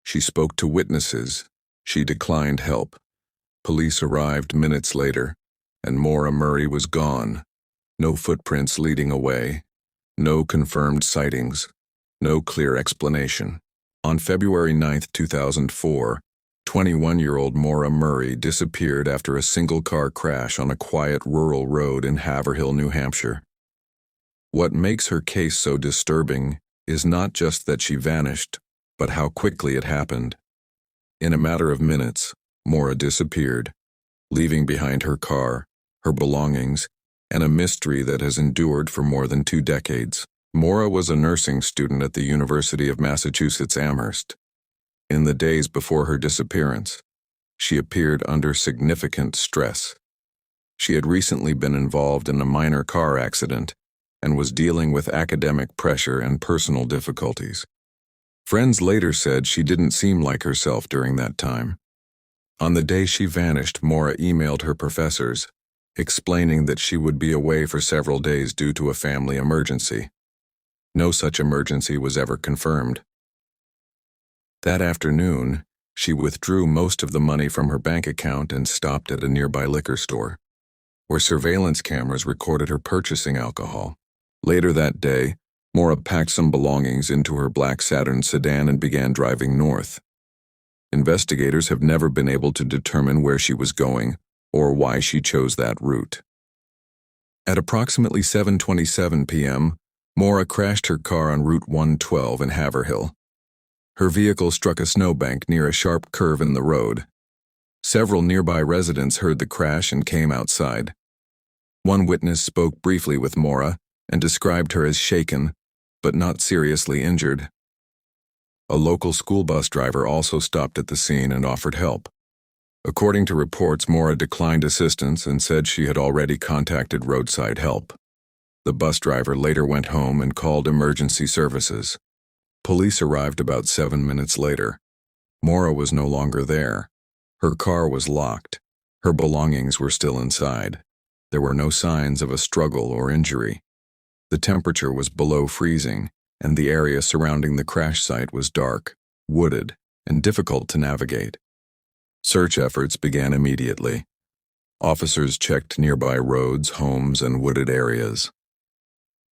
She spoke to witnesses. She declined help. Police arrived minutes later, and Maura Murray was gone. No footprints leading away. No confirmed sightings. No clear explanation. On February 9, 2004, 21-year-old Maura Murray disappeared after a single-car crash on a quiet rural road in Haverhill, New Hampshire. What makes her case so disturbing is not just that she vanished, but how quickly it happened. In a matter of minutes, Maura disappeared, leaving behind her car, her belongings, and a mystery that has endured for more than 2 decades. Maura was a nursing student at the University of Massachusetts Amherst. In the days before her disappearance, she appeared under significant stress. She had recently been involved in a minor car accident and was dealing with academic pressure and personal difficulties. Friends later said she didn't seem like herself during that time. On the day she vanished, Maura emailed her professors, explaining that she would be away for several days due to a family emergency. No such emergency was ever confirmed. That afternoon, she withdrew most of the money from her bank account and stopped at a nearby liquor store, where surveillance cameras recorded her purchasing alcohol. Later that day, Maura packed some belongings into her black Saturn sedan and began driving north. Investigators have never been able to determine where she was going or why she chose that route. At approximately 7:27 p.m., Maura crashed her car on Route 112 in Haverhill. Her vehicle struck a snowbank near a sharp curve in the road. Several nearby residents heard the crash and came outside. One witness spoke briefly with Maura and described her as shaken, but not seriously injured. A local school bus driver also stopped at the scene and offered help. According to reports, Maura declined assistance and said she had already contacted roadside help. The bus driver later went home and called emergency services. Police arrived about 7 minutes later. Maura was no longer there. Her car was locked. Her belongings were still inside. There were no signs of a struggle or injury. The temperature was below freezing, and the area surrounding the crash site was dark, wooded, and difficult to navigate. Search efforts began immediately. Officers checked nearby roads, homes, and wooded areas.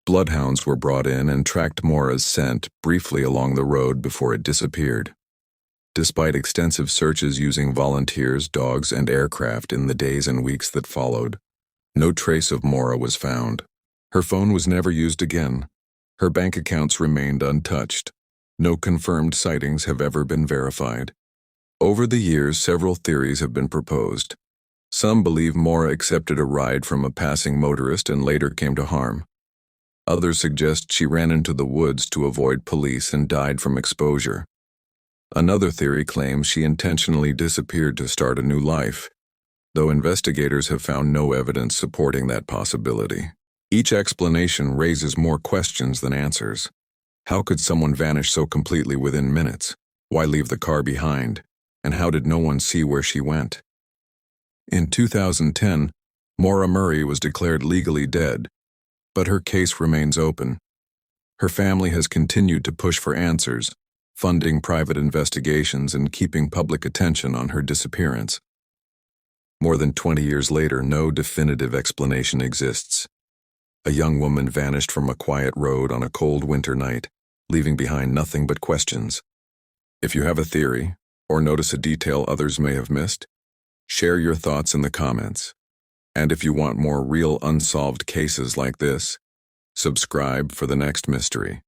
Bloodhounds were brought in and tracked Maura's scent briefly along the road before it disappeared. Despite extensive searches using volunteers, dogs, and aircraft in the days and weeks that followed, no trace of Maura was found. Her phone was never used again. Her bank accounts remained untouched. No confirmed sightings have ever been verified. Over the years, several theories have been proposed. Some believe Maura accepted a ride from a passing motorist and later came to harm. Others suggest she ran into the woods to avoid police and died from exposure. Another theory claims she intentionally disappeared to start a new life, though investigators have found no evidence supporting that possibility. Each explanation raises more questions than answers. How could someone vanish so completely within minutes? Why leave the car behind? And how did no one see where she went? In 2010, Maura Murray was declared legally dead, but her case remains open. Her family has continued to push for answers, funding private investigations and keeping public attention on her disappearance. More than 20 years later, no definitive explanation exists. A young woman vanished from a quiet road on a cold winter night, leaving behind nothing but questions. If you have a theory, or notice a detail others may have missed, share your thoughts in the comments. And if you want more real unsolved cases like this, subscribe for the next mystery.